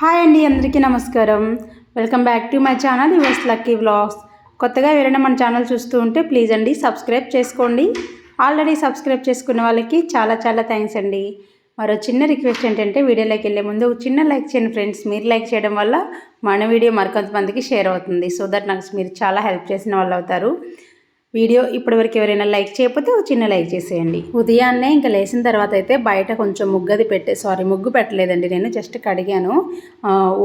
Hi అండి, అందరికీ నమస్కారం. Welcome back to my channel yours lucky vlogs. కొత్తగా ఎవరైనా మన ఛానల్ చూస్తూ ఉంటే ప్లీజ్ అండి సబ్స్క్రైబ్ చేసుకోండి. ఆల్రెడీ సబ్స్క్రైబ్ చేసుకున్న వాళ్ళకి చాలా చాలా థ్యాంక్స్ అండి. మరో చిన్న రిక్వెస్ట్ ఏంటంటే వీడియోలోకి వెళ్ళే ముందు ఒక చిన్న లైక్ చేయండి ఫ్రెండ్స్. మీరు లైక్ చేయడం వల్ల మన వీడియో మరికొంతమందికి షేర్ అవుతుంది. సో దట్ నాకు మీరు చాలా హెల్ప్ చేసిన వాళ్ళు అవుతారు. వీడియో ఇప్పటివరకు ఎవరైనా లైక్ చేయకపోతే ఒక చిన్న లైక్ చేసేయండి. ఉదయాన్నే ఇంకా లేచిన తర్వాత అయితే బయట కొంచెం ముగ్గు పెట్టలేదండి. నేను జస్ట్ కడిగాను,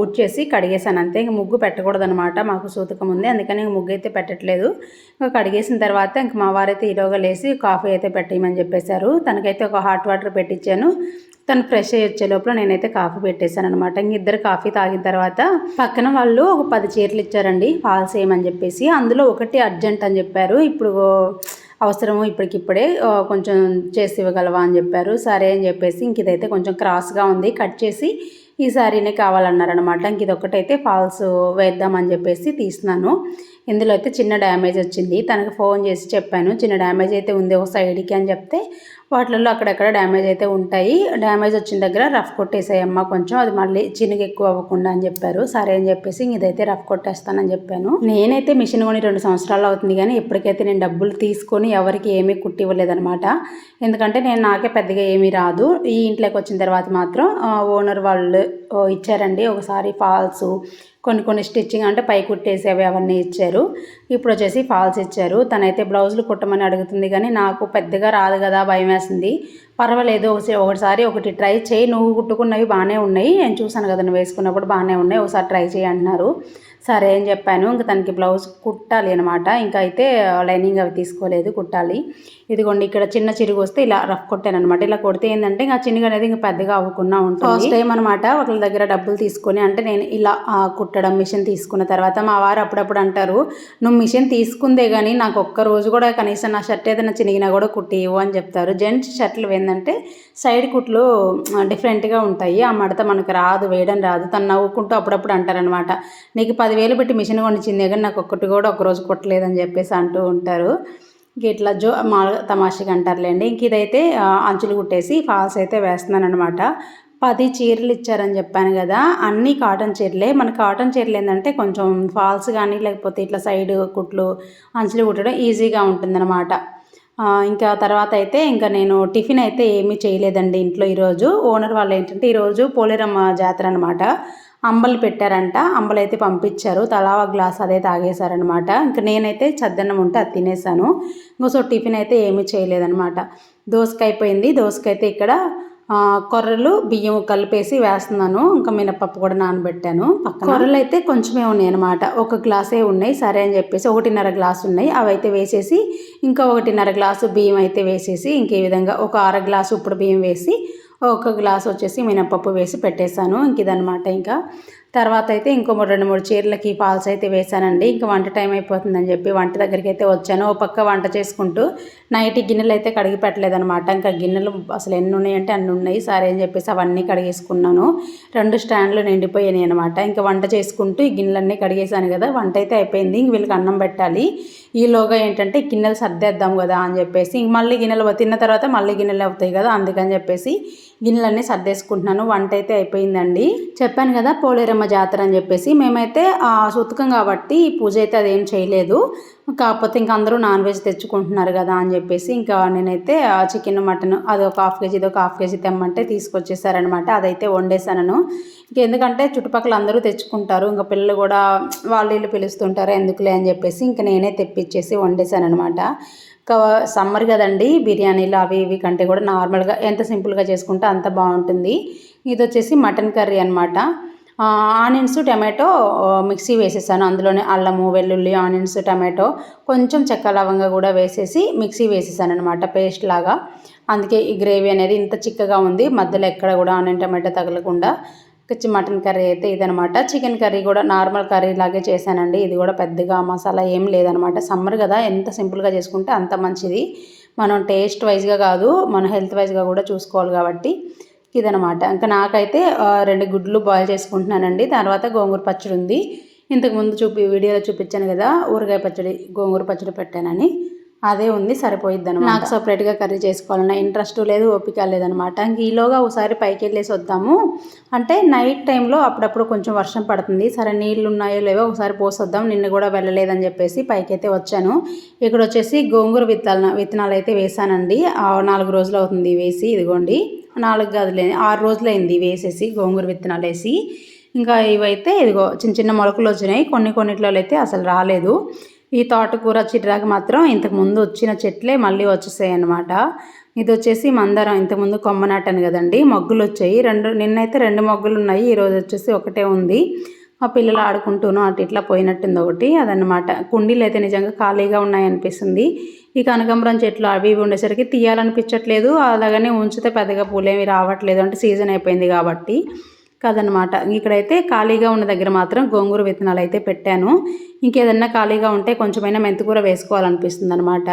ఊడ్చేసి కడిగేసాను అంతే. ఇంక ముగ్గు పెట్టకూడదనమాట, మాకు సూతకం ఉంది, అందుకని ఇంక ముగ్గు అయితే పెట్టట్లేదు. ఇంకా కడిగేసిన తర్వాత ఇంక మా వారైతే ఈలోగా లేసి కాఫీ అయితే పెట్టేయమని చెప్పేశారు. తనకైతే ఒక హాట్ వాటర్ పెట్టించాను. తను ఫ్రెష్ అయ్యి వచ్చే లోపల నేనైతే కాఫీ పెట్టేశాను అనమాట. ఇంక ఇద్దరు కాఫీ తాగిన తర్వాత పక్కన వాళ్ళు ఒక 10 చీరలు ఇచ్చారండి ఫాల్స్ వేయమని చెప్పేసి. అందులో ఒకటి అర్జెంట్ అని చెప్పారు, ఇప్పుడు అవసరము ఇప్పటికిప్పుడే కొంచెం చేసి ఇవ్వగలవా అని చెప్పారు. సరే అని చెప్పేసి ఇంక ఇదైతే కొంచెం క్రాస్గా ఉంది, కట్ చేసి ఈ శారీనే కావాలన్నారనమాట. ఇంక ఇదొకటైతే ఫాల్స్ వేద్దామని చెప్పేసి తీస్తున్నాను. ఇందులో అయితే చిన్న డ్యామేజ్ వచ్చింది. తనకు ఫోన్ చేసి చెప్పాను, చిన్న డ్యామేజ్ అయితే ఉంది ఒక సైడ్కి అని చెప్తే, వాటిల్లో అక్కడక్కడ డ్యామేజ్ అయితే ఉంటాయి, డ్యామేజ్ వచ్చిన దగ్గర రఫ్ కొట్టేసాయమ్మ కొంచెం, అది మళ్ళీ చిన్నగా ఎక్కువ అవ్వకుండా అని చెప్పారు. సరే అని చెప్పేసి ఇదైతే రఫ్ కొట్టేస్తానని చెప్పాను. నేనైతే మిషన్ కొని 2 సంవత్సరాలు అవుతుంది, కానీ ఎప్పటికైతే నేను డబ్బులు తీసుకొని ఎవరికి ఏమీ కుట్టివ్వలేదనమాట. ఎందుకంటే నాకే పెద్దగా ఏమీ రాదు. ఈ ఇంట్లోకి వచ్చిన తర్వాత మాత్రం ఓనర్ వాళ్ళు ఇచ్చారండి ఒకసారి ఫాల్స్, కొన్ని స్టిచ్చింగ్ అంటే పై కుట్టేసేవి అవన్నీ ఇచ్చారు. ఇప్పుడు వచ్చేసి ఫాల్స్ ఇచ్చారు. తనైతే బ్లౌజులు కుట్టమని అడుగుతుంది, కానీ నాకు పెద్దగా రాదు కదా, భయం వేస్తుంది. పర్వాలేదు ఒకసారి ఒకటి ట్రై చేయి, నువ్వు కుట్టుకున్నవి బాగానే ఉన్నాయి, నేను చూసాను కదా నువ్వు వేసుకున్నప్పుడు బాగానే ఉన్నాయి, ఒకసారి ట్రై చేయి అంటున్నారు. సరే అని చెప్పాను. ఇంకా తనకి బ్లౌజ్ కుట్టాలి అనమాట. ఇంకా అయితే లైనింగ్ అవి తీసుకోలేదు, కుట్టాలి. ఇదిగోండి ఇక్కడ చిన్న చిరుగు వస్తే ఇలా రఫ్ కొట్టాను అనమాట. ఇలా కొడితే ఏంటంటే ఇంకా చిన్నగా అనేది ఇంకా పెద్దగా అవ్వకుండా ఉంటుంది. ఫస్ట్ టైం అనమాట ఒకళ్ళ దగ్గర డబ్బులు తీసుకొని, అంటే నేను ఇలా కుట్టడం మిషన్ తీసుకున్న తర్వాత మా వారు అప్పుడప్పుడు అంటారు, నువ్వు మిషన్ తీసుకుందే కానీ నాకు ఒక్క రోజు కూడా కనీసం నా షర్ట్ ఏదైనా చినిగినా కూడా కుట్టి ఇవ్వు అని చెప్తారు. జెంట్స్ షర్ట్లు ఏంటంటే సైడ్ కుట్లు డిఫరెంట్గా ఉంటాయి, ఆ మడత మనకు రాదు, వేయడం రాదు. తను నవ్వుకుంటూ అప్పుడప్పుడు అంటారనమాట, నీకు 10,000 పెట్టి మిషన్ కొనిచ్చింది కానీ నాకు ఒక్కటి కూడా ఒకరోజు కుట్టలేదని చెప్పేసి అంటూ ఉంటారు. ఇట్లా మామూలుగా తమాషగా అంటారులేండి. ఇంక ఇదైతే అంచులు కుట్టేసి ఫాల్స్ అయితే వేస్తున్నాను అనమాట. 10 చీరలు ఇచ్చారని చెప్పాను కదా, అన్నీ కాటన్ చీరలే. మన కాటన్ చీరలు ఏంటంటే కొంచెం ఫాల్స్ కానీ లేకపోతే ఇట్లా సైడ్ కుట్లు అంచులు కుట్టడం ఈజీగా ఉంటుందన్నమాట. ఇంకా తర్వాత అయితే ఇంకా నేను టిఫిన్ అయితే ఏమీ చేయలేదండి ఇంట్లో ఈరోజు. ఓనర్ వాళ్ళు ఏంటంటే ఈరోజు పోలేరమ్మ జాతర అనమాట, అంబలు పెట్టారంట, అంబలు అయితే పంపించారు, తలా ఒక గ్లాస్ అదే తాగేశారనమాట. ఇంకా నేనైతే చద్దన్నం ఉంటే అది తినేసాను. సో టిఫిన్ అయితే ఏమీ చేయలేదనమాట. దోసకాయ అయిపోయింది. దోసకాయ అయితే ఇక్కడ కొర్రలు బియ్యం కలిపేసి వేస్తున్నాను. ఇంకా మినపప్పు కూడా నానబెట్టాను. కొర్రలు అయితే కొంచెమే ఉన్నాయి అనమాట, ఒక గ్లాసే ఉన్నాయి. సరే అని చెప్పేసి 1.5 గ్లాసు ఉన్నాయి, అవి అయితే వేసేసి ఇంకా 1.5 గ్లాసు బియ్యం అయితే వేసేసి ఇంకే విధంగా ఒక 1/2 గ్లాసు ఇప్పుడు బియ్యం వేసి ఒక గ్లాస్ వచ్చేసి మినపప్పు వేసి పెట్టేశాను. ఇంక ఇదనమాట. ఇంకా తర్వాత అయితే ఇంకో 2-3 చీరలకి ఫాల్స్ అయితే వేశానండి. ఇంకా వంట టైం అయిపోతుందని చెప్పి వంట దగ్గరికి అయితే వచ్చాను. ఓ పక్క వంట చేసుకుంటూ నైట్ గిన్నెలు అయితే కడిగి పెట్టలేదనమాట. ఇంకా గిన్నెలు అసలు ఎన్ని ఉన్నాయంటే అన్ని ఉన్నాయి. సరే అని చెప్పేసి అవన్నీ కడిగేసుకున్నాను. 2 స్టాండ్లు నిండిపోయాయి అనమాట. ఇంకా వంట చేసుకుంటూ ఈ గిన్నెలన్నీ కడిగేసాను కదా, వంట అయితే అయిపోయింది. ఇంక వీళ్ళకి అన్నం పెట్టాలి. ఈలోగా ఏంటంటే గిన్నెలు సర్దేద్దాం కదా అని చెప్పేసి ఇంక మళ్ళీ గిన్నెలు తిన్న తర్వాత మళ్ళీ గిన్నెలు అవుతాయి కదా, అందుకని చెప్పేసి గిన్నెలన్నీ సర్దేసుకుంటున్నాను. వంట అయితే అయిపోయిందండి. చెప్పాను కదా పోలేరమ్మ జాతర అని చెప్పేసి, మేమైతే సూతకం కాబట్టి పూజ అయితే అదేం చేయలేదు. కాకపోతే ఇంకా అందరూ నాన్ వెజ్ తెచ్చుకుంటున్నారు కదా అని చెప్పేసి ఇంకా నేనైతే చికెన్ మటన్ అది ఒక 1/2 కేజీ ఇది ఒక 1/2 కేజీ తెమ్మంటే తీసుకొచ్చేసారనమాట. అదైతే వండేసాను. ఇంకెందుకంటే చుట్టుపక్కల అందరూ తెచ్చుకుంటారు, ఇంకా పిల్లలు కూడా వాళ్ళు పిలుస్తుంటారు ఎందుకులే అని చెప్పేసి ఇంకా నేనే తెప్పించేసి వండేసాను అనమాట. ఇంకా సమ్మర్ కదండి, బిర్యానీలు అవి ఇవి కంటే కూడా నార్మల్గా ఎంత సింపుల్గా చేసుకుంటే అంత బాగుంటుంది. ఇది వచ్చేసి మటన్ కర్రీ అనమాట. ఆనియన్స్ టమాటో మిక్సీ వేసేసాను, అందులోనే అల్లము వెల్లుల్లి ఆనియన్స్ టమాటో కొంచెం చెక్క లవంగా కూడా వేసేసి మిక్సీ వేసేసాను అనమాట, పేస్ట్ లాగా. అందుకే ఈ గ్రేవీ అనేది ఇంత చిక్కగా ఉంది, మధ్యలో ఎక్కడ కూడా ఆనియన్ టమాటో తగలకుండా. మటన్ కర్రీ అయితే ఇదనమాట. చికెన్ కర్రీ కూడా నార్మల్ కర్రీ లాగే చేశానండి. ఇది కూడా పెద్దగా మసాలా ఏం లేదనమాట. సమ్మర్ కదా, ఎంత సింపుల్గా చేసుకుంటే అంత మంచిది. మనం టేస్ట్ వైజ్గా కాదు, మన హెల్త్ వైజ్గా కూడా చూసుకోవాలి కాబట్టి ఇదనమాట. ఇంకా నాకైతే 2 గుడ్లు బాయిల్ చేసుకుంటున్నానండి. తర్వాత గోంగూర పచ్చడి ఉంది. ఇంతకుముందు వీడియోలో చూపించాను కదా ఊరగాయ పచ్చడి, గోంగూర పచ్చడి పెట్టానని. అదే ఉంది, సరిపోయిద్ది అనమాట. నాకు సపరేట్గా కర్రీ చేసుకోవాలన్న ఇంట్రెస్ట్ లేదు, ఓపిక లేదనమాట. ఇంక ఈలోగా ఒకసారి పైకి వెళ్ళేసి వద్దాము అంటే నైట్ టైంలో అప్పుడప్పుడు కొంచెం వర్షం పడుతుంది. సరే నీళ్ళు ఉన్నాయో లేవో ఒకసారి పోసొద్దాం, నిన్న కూడా వెళ్ళలేదని చెప్పేసి పైకైతే వచ్చాను. ఇక్కడ వచ్చేసి గోంగూర విత్తనాలు అయితే వేసానండి. 4 రోజులు అవుతుంది వేసి. ఇదిగోండి 4 కాదులే 6 రోజులైంది వేసేసి గోంగూర విత్తనాలు వేసి. ఇంకా ఇవైతే ఇదిగో చిన్న చిన్న మొలకలు వచ్చినాయి. కొన్నిట్లో అయితే అసలు రాలేదు. ఈ తోటకూర చిట్రాకు మాత్రం ఇంతకుముందు వచ్చిన చెట్లే మళ్ళీ వచ్చేసాయి అన్నమాట. ఇది వచ్చేసి మందారం, ఇంతకుముందు కొమ్మ నాటాను కదండి, మొగ్గులు వచ్చాయి. నిన్నైతే 2 మొగ్గులు ఉన్నాయి, ఈరోజు వచ్చేసి ఒకటే ఉంది. మా పిల్లలు ఆడుకుంటూను అటు ఇట్లా పోయినట్టుంది ఒకటి, అదనమాట. కుండీలు అయితే నిజంగా ఖాళీగా ఉన్నాయనిపిస్తుంది. ఈ కనకాంబరం చెట్లు అవి ఇవి ఉండేసరికి తీయాలనిపించట్లేదు, అలాగనే ఉంచితే పెద్దగా పూలేమి రావట్లేదు, అంటే సీజన్ అయిపోయింది కాబట్టి కదనమాట. ఇక్కడైతే ఖాళీగా ఉన్న దగ్గర మాత్రం గోంగూర విత్తనాలు అయితే పెట్టాను. ఇంకేదన్నా ఖాళీగా ఉంటే కొంచెమైనా మెంతికూర వేసుకోవాలనిపిస్తుంది అనమాట.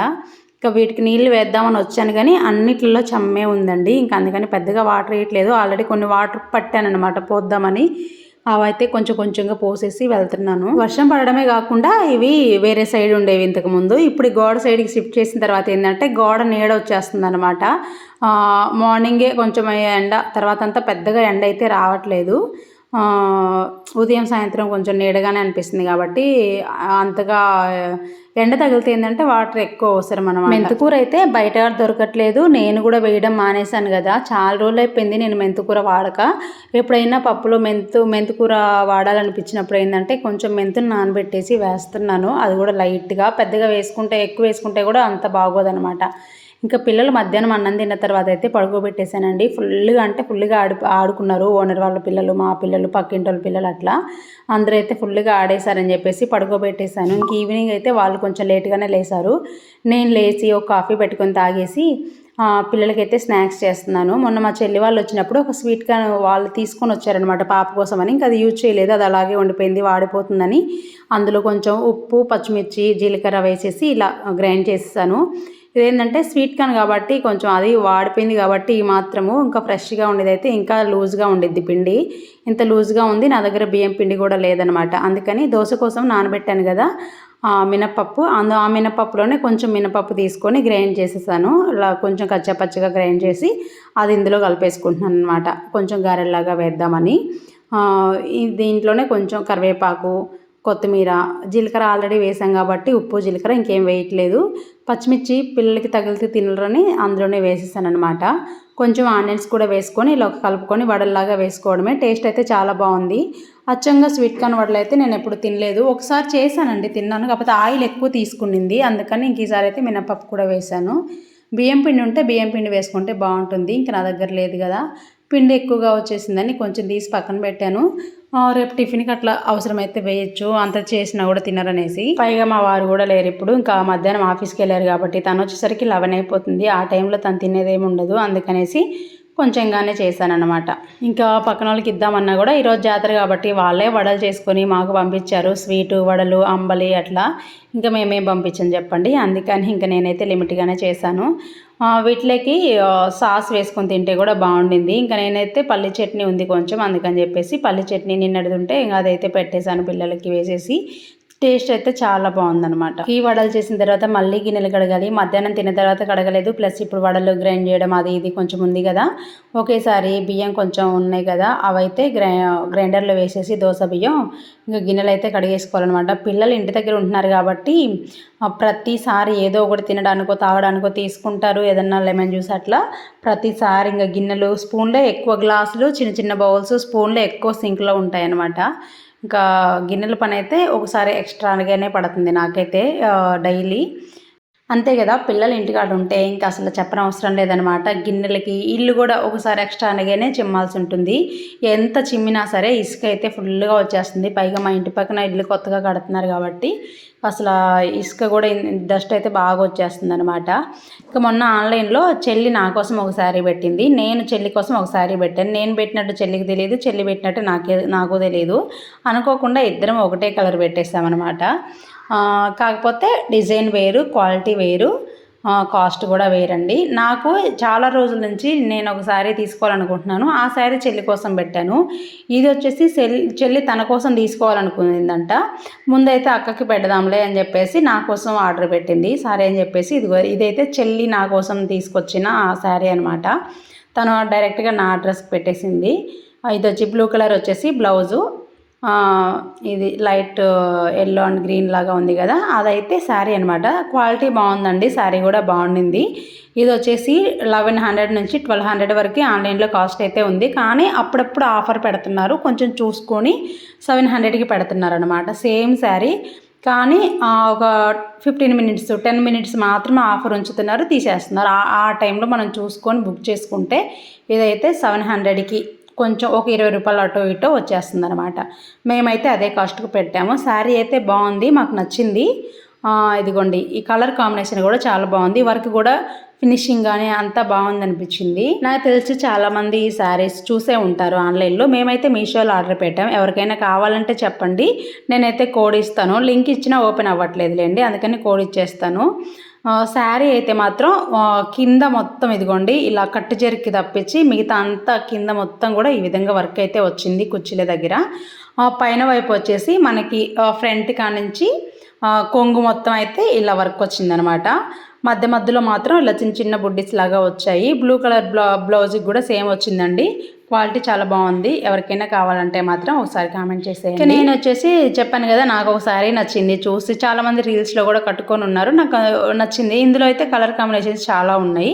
ఇంకా వీటికి నీళ్ళు వేద్దామని వచ్చాను కానీ అన్నిటిలో చెమ్మే ఉందండి. ఇంకా అందుకని పెద్దగా వాటర్ వేయట్లేదు. ఆల్రెడీ కొన్ని వాటర్ పట్టానమాట పోద్దామని, అవైతే కొంచెం కొంచెంగా పోసేసి వెళ్తున్నాను. వర్షం పడడమే కాకుండా ఇవి వేరే సైడ్ ఉండేవి ఇంతకుముందు. ఇప్పుడు గోడ సైడ్కి షిఫ్ట్ చేసిన తర్వాత ఏంటంటే గోడ నీడ వచ్చేస్తుంది అనమాట. మార్నింగే కొంచెం ఎండ, తర్వాత అంతా పెద్దగా ఎండ అయితే రావట్లేదు. ఉదయం సాయంత్రం కొంచెం నీడగానే అనిపిస్తుంది కాబట్టి అంతగా ఎండ తగిలితే ఏంటంటే వాటర్ ఎక్కువ అవసరం అన్నమాట. మెంతికూర అయితే బయట దొరకట్లేదు, నేను కూడా వేయడం మానేశాను కదా, చాలా రోజులు అయిపోయింది నేను మెంతికూర వాడక. ఎప్పుడైనా పప్పులో మెంతికూర వాడాలనిపించినప్పుడు ఏంటంటే కొంచెం మెంతులు నానబెట్టేసి వేస్తున్నాను. అది కూడా లైట్గా, పెద్దగా ఎక్కువ వేసుకుంటే కూడా అంత బాగోదనమాట. ఇంకా పిల్లలు మధ్యాహ్నం అన్నం తిన్న తర్వాత అయితే పడుకోబెట్టేశానండి. ఫుల్గా ఆడుకున్నారు. ఓనర్ వాళ్ళ పిల్లలు, మా పిల్లలు, పక్కింటి వాళ్ళ పిల్లలు, అట్లా అందరూ అయితే ఫుల్గా ఆడేశారని చెప్పేసి పడుకోబెట్టేశాను. ఇంక ఈవినింగ్ అయితే వాళ్ళు కొంచెం లేట్గానే లేసారు. నేను లేచి ఒక కాఫీ పెట్టుకొని తాగేసి పిల్లలకైతే స్నాక్స్ చేస్తున్నాను. మొన్న మా చెల్లి వాళ్ళు వచ్చినప్పుడు ఒక స్వీట్ కార్న్ వాళ్ళు తీసుకొని వచ్చారనమాట పాప కోసం అని. ఇంకా అది యూజ్ చేయలేదు, అది అలాగే ఉండిపోయింది, వాడిపోతుందని. అందులో కొంచెం ఉప్పు, పచ్చిమిర్చి, జీలకర్ర వేసేసి ఇలా గ్రైండ్ చేసేసాను. ఇదేంటంటే స్వీట్ కార్న్ కాబట్టి కొంచెం అది వాడిపోయింది కాబట్టి ఈ మాత్రము, ఇంకా ఫ్రెష్గా ఉండేదైతే ఇంకా లూజ్గా ఉండిద్ది పిండి. ఇంత లూజ్గా ఉంది. నా దగ్గర బియ్యం పిండి కూడా లేదనమాట. అందుకని దోశ కోసం నానబెట్టాను కదా మినపప్పు, ఆ మినపప్పులోనే కొంచెం మినపప్పు తీసుకొని గ్రైండ్ చేసేసాను. ఇలా కొంచెం కచ్చాపచ్చగా గ్రైండ్ చేసి అది ఇందులో కలిపేసుకుంటున్నాను అనమాట, కొంచెం గారెల్లాగా వేద్దామని. దీంట్లోనే కొంచెం కరివేపాకు, కొత్తిమీర, జీలకర్ర ఆల్రెడీ వేసాం కాబట్టి ఉప్పు జీలకర్ర ఇంకేం వేయట్లేదు. పచ్చిమిర్చి పిల్లలకి తగిలితే తినరని అందులోనే వేసేసాను అనమాట. కొంచెం ఆనియన్స్ కూడా వేసుకొని ఇలా కలుపుకొని వడల్లాగా వేసుకోవడమే. టేస్ట్ అయితే చాలా బాగుంది. అచ్చంగా స్వీట్ కార్న్ వడలు అయితే నేను ఎప్పుడు తినలేదు. ఒకసారి చేశానండి, తిన్నాను, కాకపోతే ఆయిల్ ఎక్కువ తీసుకునింది, అందుకని ఇంక ఈసారి అయితే మినపప్పు కూడా వేశాను. బియ్యం పిండి ఉంటే బియ్యం పిండి వేసుకుంటే బాగుంటుంది. ఇంకా నా దగ్గర లేదు కదా, పిండి ఎక్కువగా వచ్చేసిందని కొంచెం తీసి పక్కన పెట్టాను. రేపు టిఫిన్కి అట్లా అవసరమైతే వేయచ్చు, అంత చేసినా కూడా తినరనేసి. పైగా మా వారు కూడా లేరు ఇప్పుడు, ఇంకా మధ్యాహ్నం ఆఫీస్కి వెళ్ళారు కాబట్టి తను వచ్చేసరికి 11 అయిపోతుంది. ఆ టైంలో తను తినేదేమి ఉండదు, అందుకనేసి కొంచెంగానే చేశానన్నమాట. ఇంకా పక్కన వాళ్ళకి ఇద్దామన్నా కూడా ఈరోజు జాతర కాబట్టి వాళ్ళే వడలు చేసుకొని మాకు పంపించారు. స్వీటు, వడలు, అంబలి అట్లా. ఇంకా మేమేం పంపించని చెప్పండి, అందుకని ఇంకా నేనైతే లిమిట్గానే చేశాను. వీటిలోకి సాస్ వేసుకొని తింటే కూడా బాగుండింది. ఇంకా నేనైతే పల్లి చట్నీ ఉంది కొంచెం, అందుకని చెప్పేసి పల్లి చట్నీ నిన్నటిది ఉంటే ఇంకా అదైతే పెట్టేశాను పిల్లలకి వేసేసి. టేస్ట్ అయితే చాలా బాగుందనమాట. ఈ వడలు చేసిన తర్వాత మళ్ళీ గిన్నెలు కడగాలి. మధ్యాహ్నం తిన్న తర్వాత కడగలేదు, ప్లస్ ఇప్పుడు వడలు గ్రైండ్ చేయడం అది ఇది కొంచెం ఉంది కదా, ఒకేసారి బియ్యం కొంచెం ఉన్నాయి కదా అవైతే గ్రైండర్లో వేసేసి దోశ బియ్యం ఇంకా గిన్నెలు అయితే కడిగేసుకోవాలన్నమాట. పిల్లలు ఇంటి దగ్గర ఉంటున్నారు కాబట్టి ప్రతిసారి ఏదో ఒకటి తినడానికో తాగడానికో తీసుకుంటారు, ఏదన్నా లెమన్ జ్యూస్ అట్లా. ప్రతిసారి ఇంకా గిన్నెలు, స్పూన్లే ఎక్కువ, గ్లాసులు చిన్న చిన్న బౌల్స్, స్పూన్లే ఎక్కువ సింక్లో ఉంటాయి అన్నమాట. ఇంకా గిన్నెల పని అయితే ఒకసారి ఎక్స్ట్రాగానే పడుతుంది నాకైతే డైలీ. అంతే కదా, పిల్లలు ఇంటికాడ ఉంటే ఇంకా అసలు చెప్పనవసరం లేదనమాట. గిన్నెలకి ఇల్లు కూడా ఒకసారి ఎక్స్ట్రా అనగానే చిమ్మాల్సి ఉంటుంది. ఎంత చిమ్మినా సరే ఇసుక అయితే ఫుల్గా వచ్చేస్తుంది. పైగా మా ఇంటి పక్కన ఇల్లు కొత్తగా కడుతున్నారు కాబట్టి అసలు ఇసుక కూడా డస్ట్ అయితే బాగా వచ్చేస్తుంది అనమాట. ఇక మొన్న ఆన్లైన్లో చెల్లి నా కోసం ఒక శారీ పెట్టింది, నేను చెల్లి కోసం ఒక శారీ పెట్టాను. నేను పెట్టినట్టు చెల్లికి తెలియదు, చెల్లి పెట్టినట్టు నాకు తెలియదు. అనుకోకుండా ఇద్దరం ఒకటే కలర్ పెట్టేస్తామన్నమాట. కాకపోతే డిజైన్ వేరు, క్వాలిటీ వేరు. కాస్ట్ కూడా వేరండి. నాకు చాలా రోజుల నుంచి నేను ఒక శారీ తీసుకోవాలనుకుంటున్నాను. ఆ శారీ చెల్లి కోసం పెట్టాను. ఇది వచ్చేసి చెల్లి తన కోసం తీసుకోవాలనుకుందంట. ముందైతే అక్కకి పెడదాంలే అని చెప్పేసి నా కోసం ఆర్డర్ పెట్టింది. సరే అని చెప్పేసి ఇదైతే చెల్లి నా కోసం తీసుకొచ్చిన ఆ శారీ అనమాట. తను డైరెక్ట్గా నా అడ్రస్కి పెట్టేసింది. ఇది వచ్చి బ్లూ కలర్ వచ్చేసి బ్లౌజు, ఇది లైట్ ఎల్లో అండ్ గ్రీన్ లాగా ఉంది కదా, అదైతే శారీ అనమాట. క్వాలిటీ బాగుందండి, శారీ కూడా బాగుండింది. ఇది వచ్చేసి 1100 నుంచి 1200 వరకు ఆన్లైన్లో కాస్ట్ అయితే ఉంది. కానీ అప్పుడప్పుడు ఆఫర్ పెడుతున్నారు, కొంచెం చూసుకొని 700కి పెడుతున్నారు అనమాట సేమ్ శారీ. కానీ ఒక 15 మినిట్స్ 10 మినిట్స్ మాత్రమే ఆఫర్ ఉంచుతున్నారు, తీసేస్తున్నారు. ఆ టైంలో మనం చూసుకొని బుక్ చేసుకుంటే ఇదైతే 700కి కొంచెం ఒక 20 రూపాయలు అటో ఇటో వచ్చేస్తుంది అనమాట. మేమైతే అదే కాస్ట్కి పెట్టాము. శారీ అయితే బాగుంది, మాకు నచ్చింది. ఇదిగోండి, ఈ కలర్ కాంబినేషన్ కూడా చాలా బాగుంది. వర్క్ కూడా ఫినిషింగ్ కానీ అంతా బాగుంది అనిపించింది. నాకు తెలిసి చాలామంది ఈ శారీస్ చూసే ఉంటారు ఆన్లైన్లో. మేమైతే మీషోలో ఆర్డర్ పెట్టాం. ఎవరికైనా కావాలంటే చెప్పండి, నేనైతే కోడ్ ఇస్తాను. లింక్ ఇచ్చినా ఓపెన్ అవ్వట్లేదులేండి, అందుకని కోడ్ ఇచ్చేస్తాను. శారీ అయితే మాత్రం కింద మొత్తం ఇదిగోండి ఇలా కట్టు చెరుక్కి తప్పించి మిగతా అంతా కింద మొత్తం కూడా ఈ విధంగా వర్క్ అయితే వచ్చింది కుర్చీల దగ్గర. పైన వైపు వచ్చేసి మనకి ఫ్రంట్ కానించి కొంగు మొత్తం అయితే ఇలా వర్క్ వచ్చిందనమాట. మధ్య మధ్యలో మాత్రం ఇలా చిన్న చిన్న బుడ్డిస్ లాగా వచ్చాయి. బ్లూ కలర్ బ్లౌజ్కి కూడా సేమ్ వచ్చిందండి. క్వాలిటీ చాలా బాగుంది. ఎవరికైనా కావాలంటే మాత్రం ఒకసారి కామెంట్ చేసేయండి. నేను వచ్చేసి చెప్పాను కదా, నాకు ఒకసారి నచ్చింది, చూసి చాలామంది రీల్స్లో కూడా కట్టుకొని ఉన్నారు, నాకు నచ్చింది. ఇందులో అయితే కలర్ కాంబినేషన్స్ చాలా ఉన్నాయి.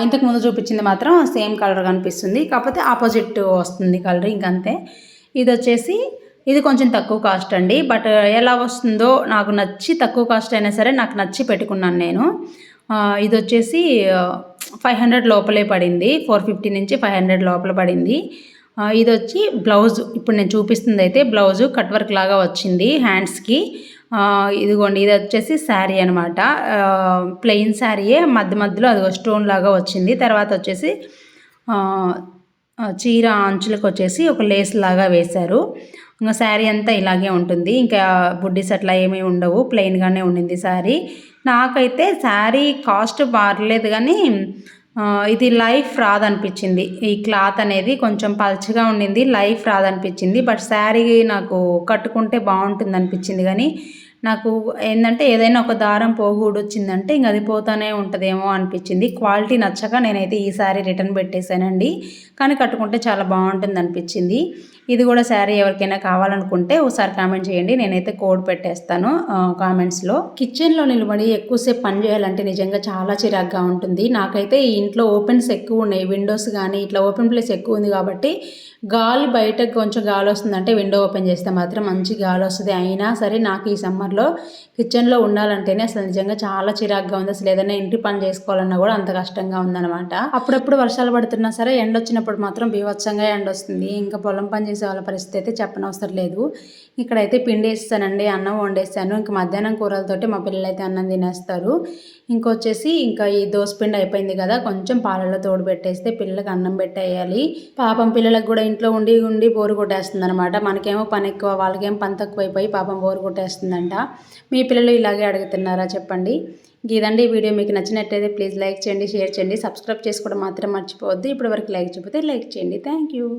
ఇంతకు ముందు చూపించింది మాత్రం సేమ్ కలర్ కనిపిస్తుంది, కాకపోతే ఆపోజిట్ వస్తుంది కలర్, ఇంకంతే. ఇది వచ్చేసి ఇది కొంచెం తక్కువ కాస్ట్ అండి, బట్ ఎలా వస్తుందో నాకు నచ్చి, తక్కువ కాస్ట్ అయినా సరే నాకు నచ్చి పెట్టుకున్నాను నేను. ఇది వచ్చేసి 500 లోపలే పడింది, 450 నుంచి 500 లోపల పడింది. ఇది వచ్చి బ్లౌజ్, ఇప్పుడు నేను చూపిస్తుంది అయితే బ్లౌజు కట్ వర్క్ లాగా వచ్చింది హ్యాండ్స్కి. ఇదిగోండి, ఇది వచ్చేసి శారీ అనమాట. ప్లెయిన్ శారీయే, మధ్య మధ్యలో అది స్టోన్ లాగా వచ్చింది. తర్వాత వచ్చేసి చీర అంచులకు వచ్చేసి ఒక లేస్ లాగా వేశారు. ఇంకా శారీ అంతా ఇలాగే ఉంటుంది, ఇంకా బుడ్డీస్ అట్లా ఏమీ ఉండవు, ప్లెయిన్గానే ఉండింది శారీ. నాకైతే శారీ కాస్ట్ మారలేదు, కానీ ఇది లైఫ్ రాదనిపించింది. ఈ క్లాత్ అనేది కొంచెం పల్చగా ఉండింది, లైఫ్ రాదనిపించింది. బట్ శారీ నాకు కట్టుకుంటే బాగుంటుంది అనిపించింది, కానీ నాకు ఏంటంటే ఏదైనా ఒక దారం పోగూడొచ్చిందంటే ఇంక అది పోతానే ఉంటుందేమో అనిపించింది. క్వాలిటీ నచ్చక నేనైతే ఈ శారీ రిటర్న్ పెట్టేశానండి. కానీ కట్టుకుంటే చాలా బాగుంటుంది అనిపించింది. ఇది కూడా శారీ ఎవరికైనా కావాలనుకుంటే ఒకసారి కామెంట్ చేయండి, నేనైతే కోడ్ పెట్టేస్తాను కామెంట్స్లో. కిచెన్లో నిలబడి ఎక్కువసేపు పని చేయాలంటే నిజంగా చాలా చిరాగ్గా ఉంటుంది. నాకైతే ఈ ఇంట్లో ఓపెన్స్ ఎక్కువ ఉన్నాయి, విండోస్ కానీ ఇట్లా ఓపెన్ ప్లేస్ ఎక్కువ ఉంది కాబట్టి గాలి బయటకు కొంచెం గాలి వస్తుందంటే విండో ఓపెన్ చేస్తే మాత్రం మంచి గాలి వస్తుంది. అయినా సరే నాకు ఈ సమ్మర్లో కిచెన్లో ఉండాలంటేనే అసలు నిజంగా చాలా చిరాగ్గా ఉంది. అసలు ఏదైనా ఇంటి పని చేసుకోవాలన్నా కూడా అంత కష్టంగా ఉందన్నమాట. అప్పుడప్పుడు వర్షాలు పడుతున్నా సరే ఎండ వచ్చినప్పుడు మాత్రం బీభత్సంగా ఎండ వస్తుంది. ఇంకా పొలం పని చేసే వాళ్ళ పరిస్థితి అయితే చెప్పనవసరం లేదు. ఇక్కడైతే పిండి వేస్తానండి, అన్నం వండేస్తాను. ఇంకా మధ్యాహ్నం కూరలతోటి మా పిల్లలు అయితే అన్నం తినేస్తారు. ఇంకొచ్చేసి ఇంకా ఈ దోసపిండి అయిపోయింది కదా, కొంచెం పాలలో తోడు పెట్టేస్తే పిల్లలకు అన్నం పెట్టేయాలి. పాపం పిల్లలకు కూడా ఇంట్లో ఉండి ఉండి బోరు కొట్టేస్తుంది అనమాట. మనకేమో పని ఎక్కువ, వాళ్ళకేమో పని తక్కువైపోయి పాపం బోరు కొట్టేస్తుందంట. మీ పిల్లలు ఇలాగే అడుగుతున్నారా చెప్పండి. ఇదండి వీడియో. మీకు నచ్చినట్టయితే ప్లీజ్ లైక్ చేయండి, షేర్ చేయండి, సబ్స్క్రైబ్ చేసుకోవడం మాత్రం మర్చిపోవద్దు. ఇప్పటి వరకు లైక్ చూపితే లైక్ చేయండి. Thank you.